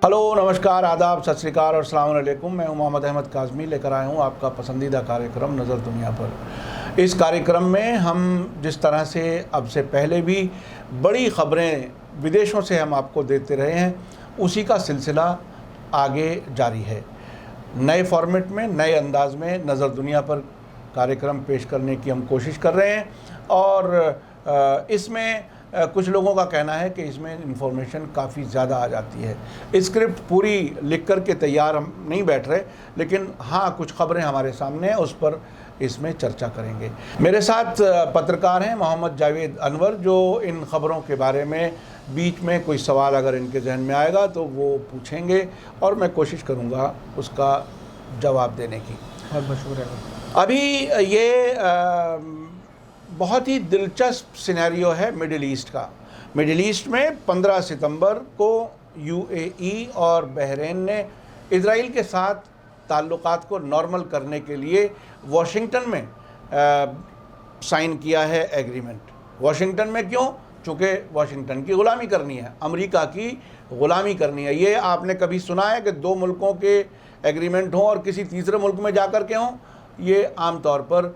Hello, नमस्कार, आदाब, सत श्री अकाल और अस्सलाम वालेकुम। मैं मोहम्मद अहमद काज़मी लेकर आया हूँ आपका पसंदीदा कार्यक्रम नज़र दुनिया पर। इस कार्यक्रम में हम जिस तरह से अब से पहले भी बड़ी ख़बरें विदेशों से हम आपको देते रहे हैं, उसी का सिलसिला आगे जारी है। नए फॉर्मेट में, नए अंदाज में नज़र दुनिया पर कार्यक्रम पेश करने की हम कोशिश कर रहे हैं और इसमें कुछ लोगों का कहना है कि इसमें इंफॉर्मेशन काफ़ी ज़्यादा आ जाती है। स्क्रिप्ट पूरी लिख कर के तैयार हम नहीं बैठ रहे, लेकिन हाँ, कुछ ख़बरें हमारे सामने हैं, उस पर इसमें चर्चा करेंगे। मेरे साथ पत्रकार हैं मोहम्मद जावेद अनवर, जो इन ख़बरों के बारे में बीच में कोई सवाल अगर इनके जहन में आएगा तो वो पूछेंगे और मैं कोशिश करूँगा उसका जवाब देने की। बहुत मशहूर है। अभी ये बहुत ही दिलचस्प सिनेरियो है मिडिल ईस्ट का। मिडिल ईस्ट में 15 सितंबर को यूएई और बहरीन ने इजराइल के साथ ताल्लुकात को नॉर्मल करने के लिए वाशिंगटन में साइन किया है एग्रीमेंट। वाशिंगटन में क्यों? चूँकि वाशिंगटन की ग़ुलामी करनी है, अमेरिका की ग़ुलामी करनी है। ये आपने कभी सुना है कि दो मुल्कों के एग्रीमेंट हों और किसी तीसरे मुल्क में जा कर के हों? ये आम तौर पर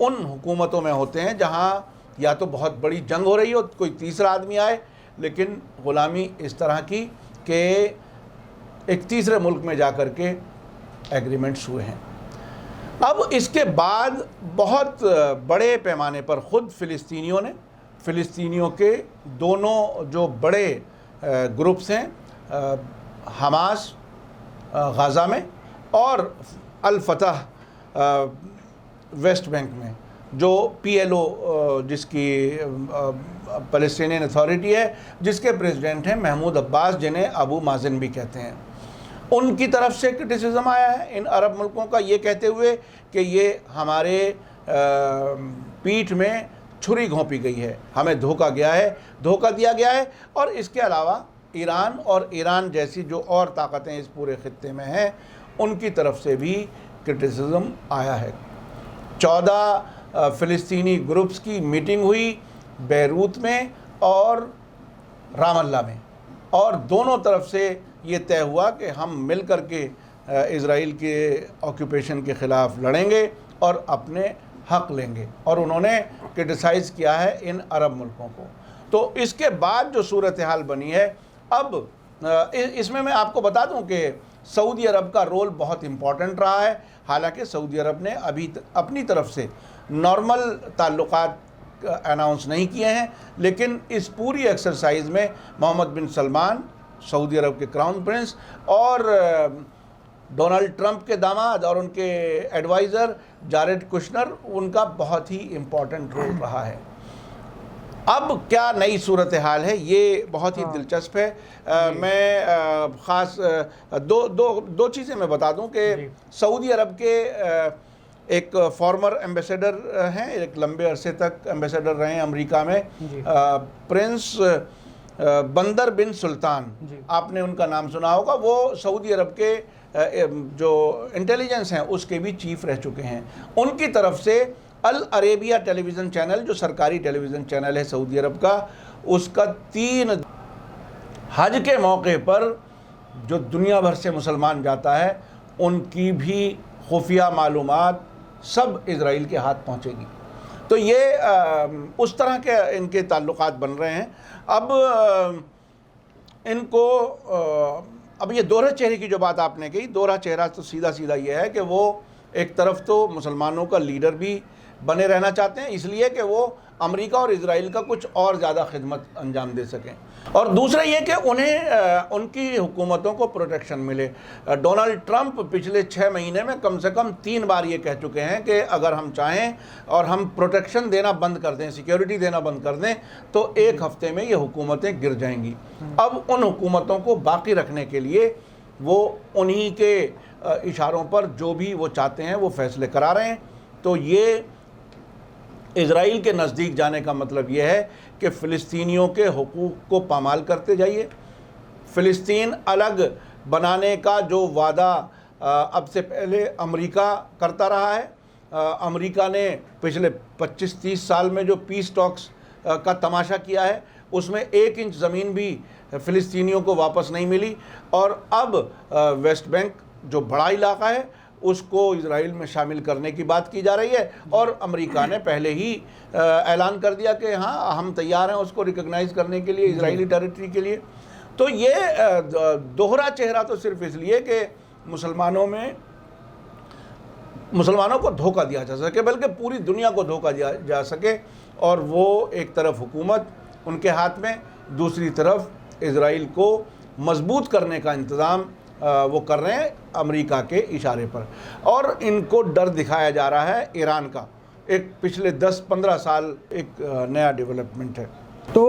उन हुकूमतों में होते हैं जहाँ या तो बहुत बड़ी जंग हो रही हो, कोई तीसरा आदमी आए, लेकिन ग़ुलामी इस तरह की कि एक तीसरे मुल्क में जा कर के एग्रीमेंट्स हुए हैं। अब इसके बाद बहुत बड़े पैमाने पर ख़ुद फ़िलिस्तीनियों के दोनों जो बड़े ग्रुप्स हैं, हमास गाज़ा में और अल फतह वेस्ट बैंक में, जो PLO जिसकी पैलेस्टीनियन अथॉरिटी है, जिसके प्रेसिडेंट हैं महमूद अब्बास, जिन्हें अबू माज़िन भी कहते हैं, उनकी तरफ से क्रिटिसिज्म आया है इन अरब मुल्कों का, ये कहते हुए कि ये हमारे पीठ में छुरी घोंपी गई है, हमें धोखा दिया गया है। और इसके अलावा ईरान और ईरान जैसी जो और ताकतें इस पूरे खित्ते में हैं, उनकी तरफ से भी क्रिटिसिज्म आया है। 14 फ़िलिस्तीनी ग्रुप्स की मीटिंग हुई बैरूत में और रामल्ला में, और दोनों तरफ से ये तय हुआ कि हम मिल कर के इज़राइल के ऑक्यूपेशन के ख़िलाफ़ लड़ेंगे और अपने हक़ लेंगे, और उन्होंने क्रिटिसाइज़ किया है इन अरब मुल्कों को। तो इसके बाद जो सूरत हाल बनी है, अब इसमें मैं आपको बता दूं कि सऊदी अरब का रोल बहुत इम्पॉर्टेंट रहा है। हालांकि सऊदी अरब ने अभी अपनी तरफ से नॉर्मल ताल्लुकात अनाउंस नहीं किए हैं, लेकिन इस पूरी एक्सरसाइज में मोहम्मद बिन सलमान, सऊदी अरब के क्राउन प्रिंस, और डोनाल्ड ट्रंप के दामाद और उनके एडवाइज़र जारेड कुशनर, उनका बहुत ही इम्पॉर्टेंट रोल रहा है। अब क्या नई सूरत हाल है, ये बहुत ही दिलचस्प है। मैं ख़ास दो चीज़ें मैं बता दूं कि सऊदी अरब के एक फॉर्मर एम्बेसडर हैं, एक लंबे अरसे तक एम्बेसडर रहे हैं अमेरिका में, प्रिंस बंदर बिन सुल्तान, आपने उनका नाम सुना होगा। वो सऊदी अरब के जो इंटेलिजेंस हैं उसके भी चीफ रह चुके हैं। उनकी तरफ से अल अरेबिया टेलीविज़न चैनल, जो सरकारी टेलीविज़न चैनल है सऊदी अरब का, उसका 3 हज के मौके पर जो दुनिया भर से मुसलमान जाता है, उनकी भी खुफिया मालूमात सब इज़राइल के हाथ पहुंचेगी। तो ये उस तरह के इनके ताल्लुकात बन रहे हैं। अब इनको अब ये दोहरे चेहरे की जो बात आपने कही, दोहरा चेहरा तो सीधा ये है कि वो एक तरफ तो मुसलमानों का लीडर भी बने रहना चाहते हैं, इसलिए कि वो अमेरिका और इजराइल का कुछ और ज़्यादा खिदमत अंजाम दे सकें, और दूसरा ये कि उन्हें उनकी हुकूमतों को प्रोटेक्शन मिले। डोनाल्ड ट्रंप पिछले 6 महीने में कम से कम 3 बार ये कह चुके हैं कि अगर हम चाहें और हम प्रोटेक्शन देना बंद कर दें, सिक्योरिटी देना बंद कर दें, तो 1 हफ्ते में ये हुकूमतें गिर जाएंगी। अब उन हुकूमतों को बाकी रखने के लिए वो उन्हीं के इशारों पर जो भी वो चाहते हैं वो फैसले करा रहे हैं। तो ये इज़राइल के नज़दीक जाने का मतलब ये है कि फ़िलिस्तीनियों के हुकूक को पामाल करते जाइए। फ़िलिस्तीन अलग बनाने का जो वादा अब से पहले अमेरिका करता रहा है, अमेरिका ने पिछले 25-30 साल में जो पीस टॉक्स का तमाशा किया है, उसमें 1 इंच ज़मीन भी फ़िलिस्तीनियों को वापस नहीं मिली। और अब वेस्ट बैंक जो बड़ा इलाका है उसको इजराइल में शामिल करने की बात की जा रही है, और अमेरिका ने पहले ही ऐलान कर दिया कि हाँ हम तैयार हैं उसको रिकॉग्नाइज करने के लिए, इजरायली टेरिटरी के लिए। तो ये दोहरा चेहरा तो सिर्फ इसलिए कि मुसलमानों को धोखा दिया जा सके, बल्कि पूरी दुनिया को धोखा दिया जा सके। और वो एक तरफ हुकूमत उनके हाथ में, दूसरी तरफ इजराइल को मजबूत करने का इंतज़ाम वो कर रहे हैं अमेरिका के इशारे पर। और इनको डर दिखाया जा रहा है ईरान का, एक पिछले 10-15 साल एक नया डेवलपमेंट है। तो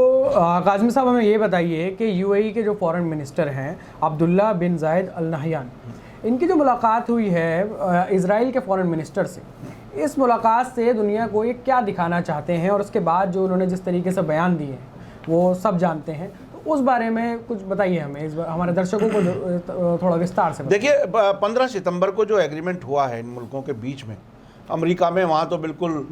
काज़मी साहब हमें ये बताइए कि यूएई के जो फॉरेन मिनिस्टर हैं अब्दुल्ला बिन जायद अल नहयान, इनकी जो मुलाकात हुई है इजराइल के फॉरेन मिनिस्टर से, इस मुलाकात से दुनिया को ये क्या दिखाना चाहते हैं, और उसके बाद जो उन्होंने जिस तरीके से बयान दिए हैं वो सब जानते हैं, तो उस बारे में कुछ बताइए हमें, इस बार हमारे दर्शकों को थोड़ा विस्तार से। देखिए 15 सितंबर को जो एग्रीमेंट हुआ है इन मुल्कों के बीच में, अमेरिका में, वहाँ तो बिल्कुल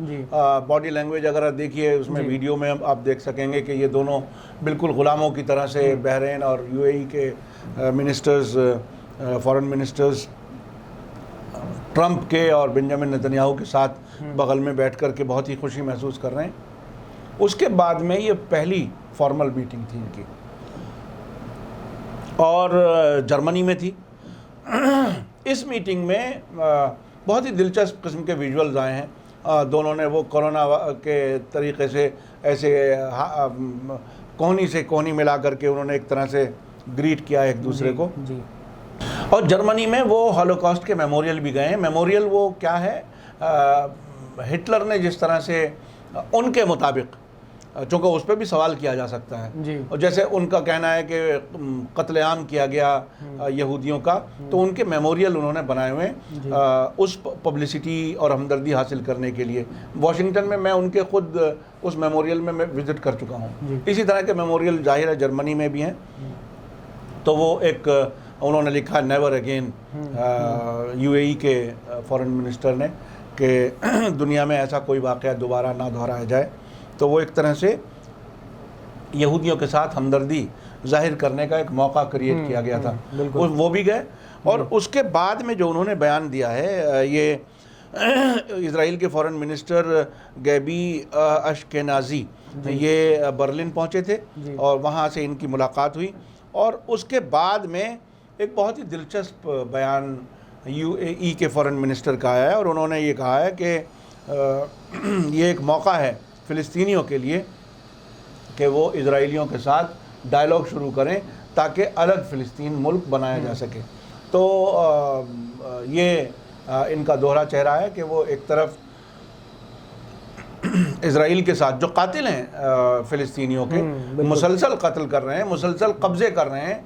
बॉडी लैंग्वेज अगर देखिए उसमें वीडियो में आप देख सकेंगे कि ये दोनों बिल्कुल ग़ुलामों की तरह से बहरीन और यूएई के मिनिस्टर्स, फॉरेन मिनिस्टर्स ट्रंप के और बेंजामिन नेतन्याहू के साथ बगल में बैठ कर के बहुत ही खुशी महसूस कर रहे हैं। उसके बाद में ये पहली फॉर्मल मीटिंग थी इनकी, और जर्मनी में थी। इस मीटिंग में बहुत ही दिलचस्प किस्म के विजुअल्स आए हैं। दोनों ने वो कोरोना के तरीके से ऐसे कोहनी से कोहनी मिला करके उन्होंने एक तरह से ग्रीट किया एक दूसरे को। और जर्मनी में वो हॉलोकॉस्ट के मेमोरियल भी गए हैं। मेमोरियल वो क्या है, हिटलर ने जिस तरह से उनके मुताबिक, चूँकि उस पर भी सवाल किया जा सकता है, और जैसे उनका कहना है कि कत्लेआम किया गया यहूदियों का, तो उनके मेमोरियल उन्होंने बनाए हुए उस पब्लिसिटी और हमदर्दी हासिल करने के लिए। वॉशिंगटन में मैं उनके खुद उस मेमोरियल में मैं विज़िट कर चुका हूँ। इसी तरह के मेमोरियल जाहिर है जर्मनी में भी हैं। तो वो एक उन्होंने लिखा नेवर अगेन, यूएई के फॉरेन मिनिस्टर ने, कि दुनिया में ऐसा कोई वाक़या दोबारा ना दोहराया जाए। तो वो एक तरह से यहूदियों के साथ हमदर्दी जाहिर करने का एक मौका क्रिएट किया गया था। वो भी गए। और उसके बाद में जो उन्होंने बयान दिया है, ये इजराइल के फॉरेन मिनिस्टर गैबी अशकेनाजी ये बर्लिन पहुंचे थे और वहाँ से इनकी मुलाकात हुई। और उसके बाद में एक बहुत ही दिलचस्प बयान यूएई के फॉरेन मिनिस्टर का आया है, और उन्होंने ये कहा है कि ये एक मौका है फ़िलिस्तीनियों के लिए कि वो इजराइलियों के साथ डायलॉग शुरू करें ताकि अलग फ़िलिस्तीन मुल्क बनाया जा सके। तो ये इनका दोहरा चेहरा है कि वो एक तरफ इजराइल के साथ जो कातिल हैं फ़िलिस्तीनियों के, मुसलसल कत्ल कर रहे हैं, मुसलसल कब्ज़े कर रहे हैं,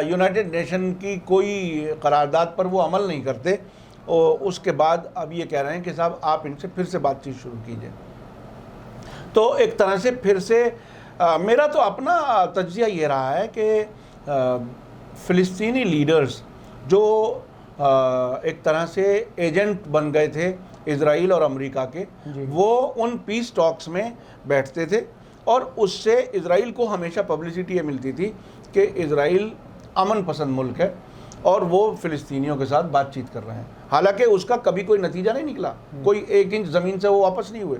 यूनाइटेड नेशन की कोई करारदाद पर वो अमल नहीं करते, और उसके बाद अब ये कह रहे हैं कि साहब आप इनसे फिर से बातचीत शुरू कीजिए। तो एक तरह से फिर से मेरा तो अपना तज्जिया ये रहा है कि फ़िलिस्तीनी लीडर्स जो एक तरह से एजेंट बन गए थे इजराइल और अमेरिका के, वो उन पीस टॉक्स में बैठते थे, और उससे इजराइल को हमेशा पब्लिसिटी ये मिलती थी कि इजराइल अमन पसंद मुल्क है और वो फ़िलिस्तीनियों के साथ बातचीत कर रहे हैं। हालांकि उसका कभी कोई नतीजा नहीं निकला, कोई 1 इंच ज़मीन से वो वापस नहीं हुए।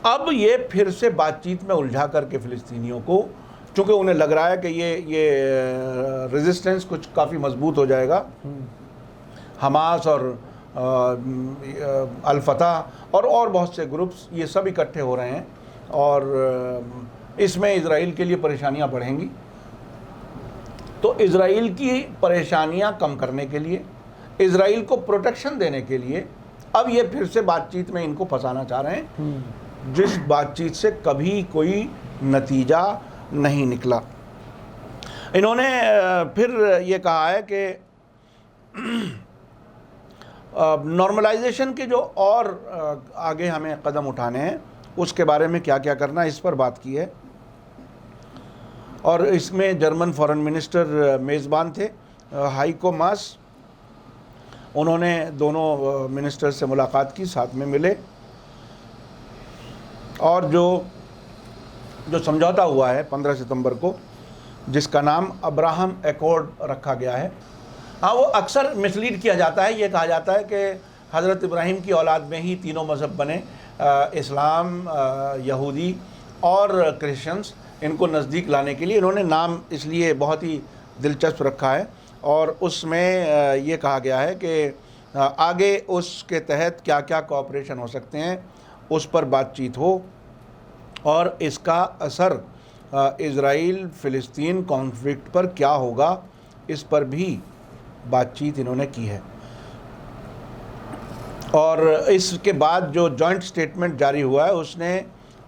अब ये फिर से बातचीत में उलझा करके फ़िलिस्तीनियों को, चूँकि उन्हें लग रहा है कि ये रेजिस्टेंस कुछ काफ़ी मजबूत हो जाएगा, हमास और अल-फतह और बहुत से ग्रुप्स ये सब इकट्ठे हो रहे हैं, और इसमें इजराइल के लिए परेशानियां बढ़ेंगी। तो इजराइल की परेशानियां कम करने के लिए, इजराइल को प्रोटेक्शन देने के लिए अब ये फिर से बातचीत में इनको फंसाना चाह रहे हैं, जिस बातचीत से कभी कोई नतीजा नहीं निकला। इन्होंने फिर ये कहा है कि नॉर्मलाइजेशन के जो और आगे हमें कदम उठाने हैं उसके बारे में क्या क्या करना है, इस पर बात की है। और इसमें जर्मन फॉरेन मिनिस्टर मेज़बान थे, हाइको मास। उन्होंने दोनों मिनिस्टर से मुलाकात की, साथ में मिले, और जो जो समझौता हुआ है 15 सितंबर को, जिसका नाम अब्राहम एकॉर्ड रखा गया है। हाँ, वो अक्सर मिसलीड किया जाता है, ये कहा जाता है कि हज़रत इब्राहीम की औलाद में ही तीनों मज़हब बने, इस्लाम, यहूदी और क्रिश्चियंस। इनको नज़दीक लाने के लिए इन्होंने नाम इसलिए बहुत ही दिलचस्प रखा है, और उसमें ये कहा गया है कि आगे उसके तहत क्या क्या कोऑपरेशन हो सकते हैं उस पर बातचीत हो, और इसका असर इज़राइल फ़िलिस्तीन कॉन्फ्लिक्ट पर क्या होगा इस पर भी बातचीत इन्होंने की है। और इसके बाद जो जॉइंट स्टेटमेंट जारी हुआ है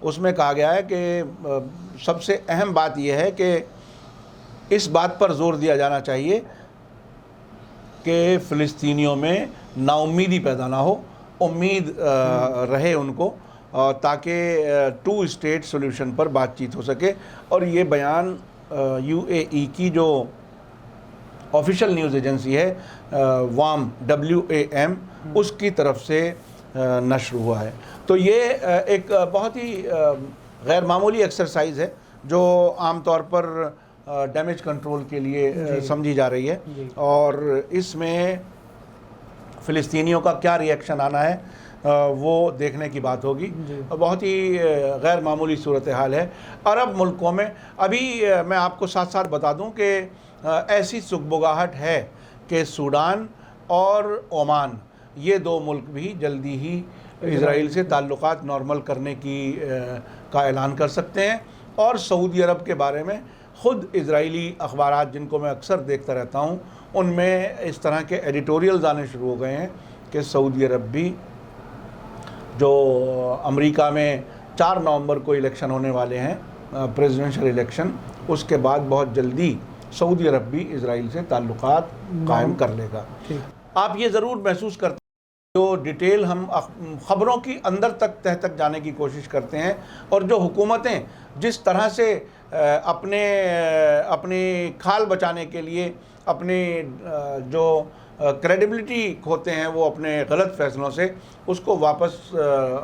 उसमें कहा गया है कि सबसे अहम बात यह है कि इस बात पर जोर दिया जाना चाहिए कि फ़िलिस्तीनियों में नाउम्मीदी पैदा ना हो, उम्मीद रहे उनको, ताकि 2 स्टेट सॉल्यूशन पर बातचीत हो सके। और ये बयान UAE की जो ऑफिशियल न्यूज़ एजेंसी है वाम WAM उसकी तरफ से नश्र हुआ है। तो ये एक बहुत ही गैर मामूली एक्सरसाइज है जो आमतौर पर डैमेज कंट्रोल के लिए समझी जा रही है, और इसमें फ़िलिस्तीनियों का क्या रिएक्शन आना है वो देखने की बात होगी। बहुत ही गैर मामूली सूरत हाल है अरब मुल्कों में। अभी मैं आपको साथ साथ बता दूं कि ऐसी सुगबुगाहट है कि सूडान और ओमान, ये 2 मुल्क भी जल्दी ही इज़राइल से ताल्लुकात नॉर्मल करने का ऐलान कर सकते हैं। और सऊदी अरब के बारे में ख़ुद इज़राइली अखबारात, जिनको मैं अक्सर देखता रहता हूँ, उनमें इस तरह के एडिटोरियल्स आने शुरू हो गए हैं कि सऊदी अरब भी, जो अमेरिका में 4 नवंबर को इलेक्शन होने वाले हैं, प्रेसिडेंशियल इलेक्शन, उसके बाद बहुत जल्दी सऊदी अरब भी इज़राइल से ताल्लुकात कायम कर लेगा। आप ये ज़रूर महसूस करते हैं, जो डिटेल हम ख़बरों की अंदर तह तक जाने की कोशिश करते हैं, और जो हुकूमतें जिस तरह से अपनी खाल बचाने के लिए अपने जो क्रेडिबिलिटी खोते हैं वो अपने गलत फ़ैसलों से, उसको वापस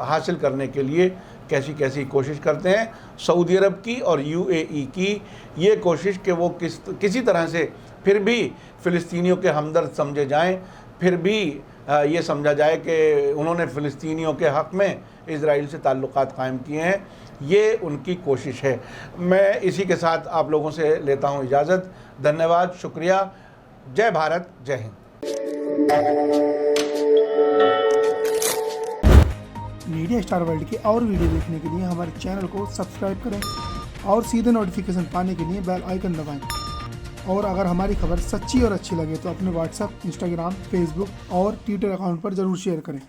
हासिल करने के लिए कैसी कैसी कोशिश करते हैं। सऊदी अरब की और UAE की ये कोशिश कि वो किसी तरह से फिर भी फ़िलिस्तीनियों के हमदर्द समझे जाएं, फिर भी ये समझा जाए कि उन्होंने फ़िलिस्तीनियों के हक़ में इज़राइल से ताल्लुकात कायम किए हैं, ये उनकी कोशिश है। मैं इसी के साथ आप लोगों से लेता हूँ इजाज़त। धन्यवाद, शुक्रिया, जय भारत, जय हिंद। मीडिया स्टार वर्ल्ड के और वीडियो देखने के लिए हमारे चैनल को सब्सक्राइब करें और सीधे नोटिफिकेशन पाने के लिए बेल आइकन दबाएं। और अगर हमारी खबर सच्ची और अच्छी लगे तो अपने व्हाट्सएप, इंस्टाग्राम, फेसबुक और ट्विटर अकाउंट पर ज़रूर शेयर करें।